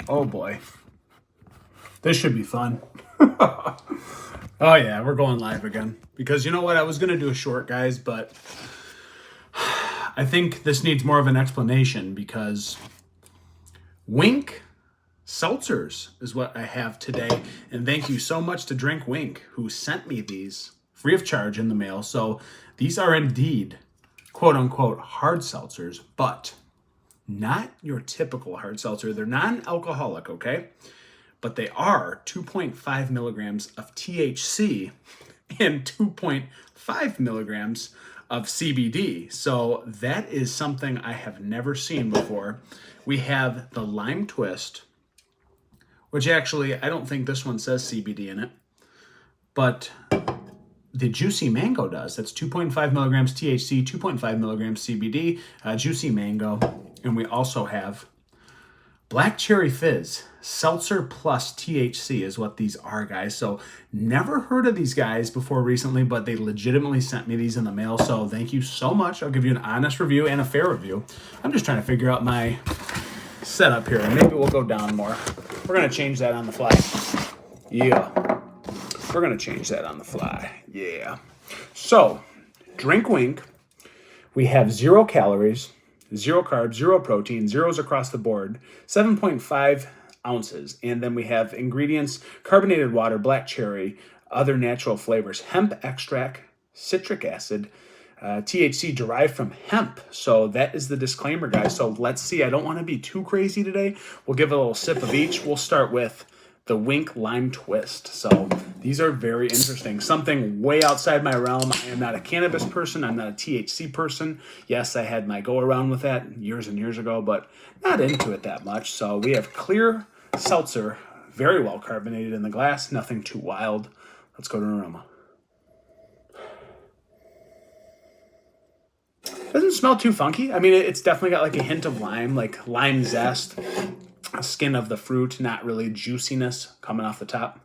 Oh boy. This should be fun. Oh yeah, we're going live again. Because you know what? I was going to do a short, guys, but I think this needs more of an explanation because Wynk Seltzers is what I have today. And thank you so much to Drink Wynk, who sent me these free of charge in the mail. So these are indeed quote unquote hard seltzers, but not your typical hard seltzer. They're non-alcoholic, okay? But they are 2.5 milligrams of THC and 2.5 milligrams of CBD. So that is something I have never seen before. We have the lime twist, which actually, I don't think this one says CBD in it, but the juicy mango does. That's 2.5 milligrams THC, 2.5 milligrams CBD, juicy mango. And we also have Black Cherry Fizz, Seltzer plus THC is what these are, guys. So never heard of these guys before recently, but they legitimately sent me these in the mail. So thank you so much. I'll give you an honest review and a fair review. I'm just trying to figure out my setup here. Maybe we'll go down more. We're going to change that on the fly. Yeah. We're going to change that on the fly. Yeah. So, Drink Wynk. We have 0 calories, 0 carbs, 0 protein, zeros across the board, 7.5 ounces. And then we have ingredients, carbonated water, black cherry, other natural flavors, hemp extract, citric acid, THC derived from hemp. So that is the disclaimer, guys. So let's see. I don't want to be too crazy today. We'll give a little sip of each. We'll start with the Wynk Lime Twist. So these are very interesting. Something way outside my realm. I am not a cannabis person. I'm not a THC person. Yes, I had my go around with that years and years ago, but not into it that much. So we have clear seltzer, very well carbonated in the glass. Nothing too wild. Let's go to an aroma. Doesn't smell too funky. I mean, it's definitely got like a hint of lime, like lime zest, skin of the fruit, not really juiciness coming off the top.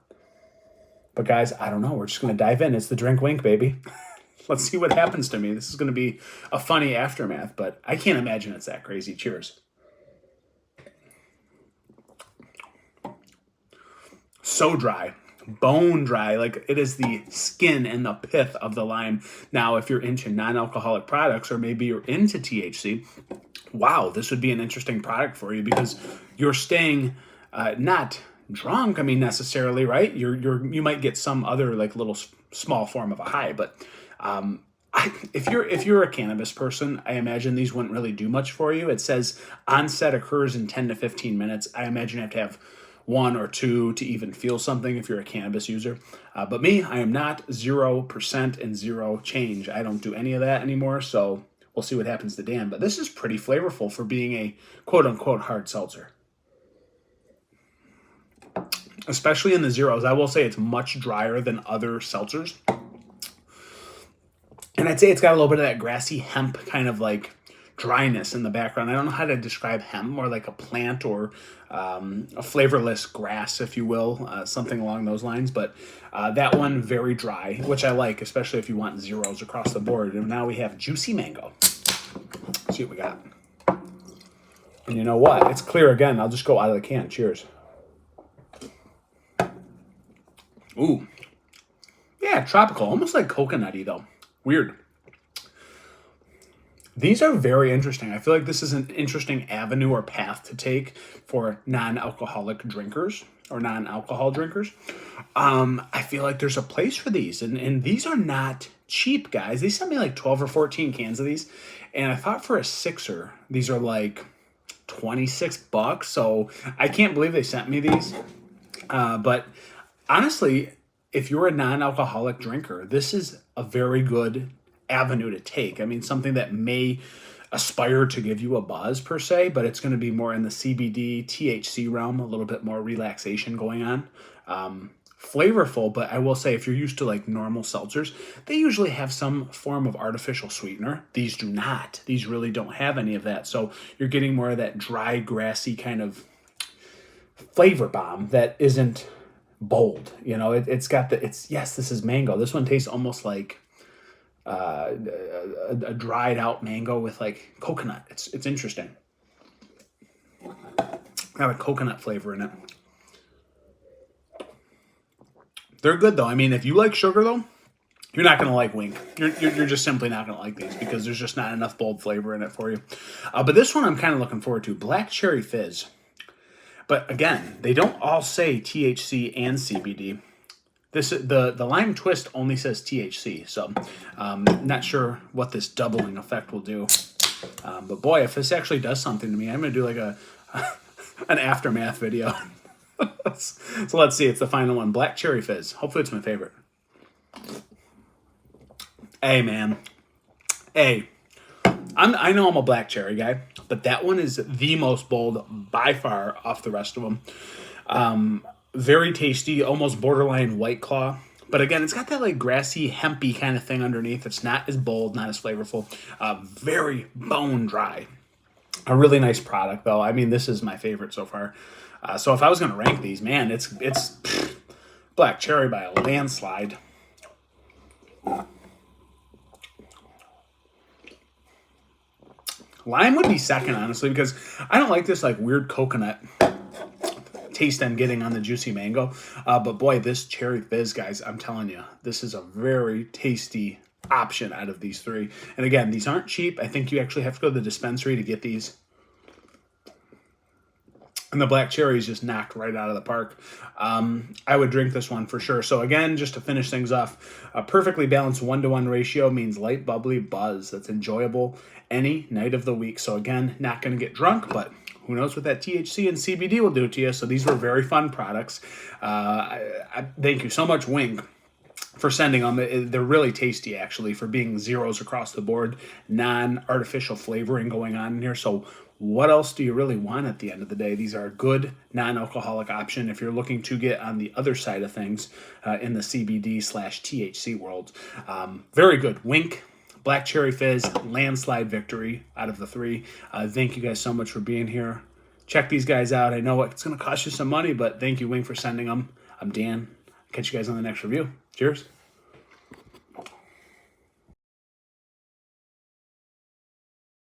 But guys, I don't know. We're just going to dive in. It's the Drink Wynk, baby. Let's see what happens to me. This is going to be a funny aftermath, but I can't imagine it's that crazy. Cheers. So dry. Bone dry. Like, it is the skin and the pith of the lime. Now, if you're into non-alcoholic products, or maybe you're into THC, wow, this would be an interesting product for you because you're staying not drunk, I mean, necessarily, right? You might get some other like little small form of a high, but if you're a cannabis person, I imagine these wouldn't really do much for you. It says onset occurs in 10 to 15 minutes. I imagine you have to have 1 or 2 to even feel something if you're a cannabis user. But me, I am not 0% and 0 change. I don't do any of that anymore, so we'll see what happens to Dan. But this is pretty flavorful for being a quote-unquote hard seltzer. Especially in the zeros. I will say it's much drier than other seltzers. And I'd say it's got a little bit of that grassy hemp kind of like dryness in the background. I don't know how to describe hemp, more like a plant or a flavorless grass, if you will, something along those lines. But that one, very dry, which I like, especially if you want zeros across the board. And now we have juicy mango. Let's see what we got. And you know what? It's clear again. I'll just go out of the can. Cheers. Ooh. Yeah, tropical. Almost like coconutty, though. Weird. These are very interesting. I feel like this is an interesting avenue or path to take for non-alcoholic drinkers or non-alcohol drinkers. I feel like there's a place for these. And these are not cheap, guys. They sent me like 12 or 14 cans of these. And I thought for a sixer, these are like $26. So I can't believe they sent me these. But honestly, if you're a non-alcoholic drinker, this is a very good avenue to take. I mean, something that may aspire to give you a buzz per se, but it's going to be more in the CBD, THC realm, a little bit more relaxation going on. Flavorful, but I will say if you're used to like normal seltzers, they usually have some form of artificial sweetener. These do not. These really don't have any of that. So you're getting more of that dry, grassy kind of flavor bomb that isn't bold. You know, it's got yes, this is mango. This one tastes almost like a dried out mango with like coconut. It's interesting. Got a coconut flavor in it. They're good though. I mean, if you like sugar though, you're not going to like Wynk. You're just simply not going to like these because there's just not enough bold flavor in it for you. But this one I'm kind of looking forward to. Black Cherry Fizz. But again, they don't all say THC and CBD. The lime twist only says THC, so not sure what this doubling effect will do. But boy, if this actually does something to me, I'm going to do like an aftermath video. So let's see. It's the final one. Black Cherry Fizz. Hopefully it's my favorite. Hey, man. Hey. I know I'm a black cherry guy, but that one is the most bold by far off the rest of them. Very tasty, almost borderline White Claw. But again, it's got that like grassy, hempy kind of thing underneath. It's not as bold, not as flavorful. Very bone dry. A really nice product, though. I mean, this is my favorite so far. So if I was going to rank these, man, it's black cherry by a landslide. Lime would be second, honestly, because I don't like this like weird coconut taste I'm getting on the juicy mango. But boy, this Cherry Fizz, guys, I'm telling you, this is a very tasty option out of these three. And again, these aren't cheap. I think you actually have to go to the dispensary to get these. And the black cherry is just knocked right out of the park. I would drink this one for sure. So again, just to finish things off, a perfectly balanced 1-to-1 ratio means light, bubbly buzz that's enjoyable any night of the week. So again, not going to get drunk, but who knows what that THC and CBD will do to you. So these were very fun products. I thank you so much, Wynk, for sending them. They're really tasty, actually, for being zeros across the board. Non-artificial flavoring going on in here. So what else do you really want at the end of the day? These are a good non-alcoholic option if you're looking to get on the other side of things in the CBD/THC world. Very good. Wynk, Black Cherry Fizz, landslide victory out of the three. Thank you guys so much for being here. Check these guys out. I know it's going to cost you some money, but thank you, Wynk, for sending them. I'm Dan. Catch you guys on the next review. Cheers.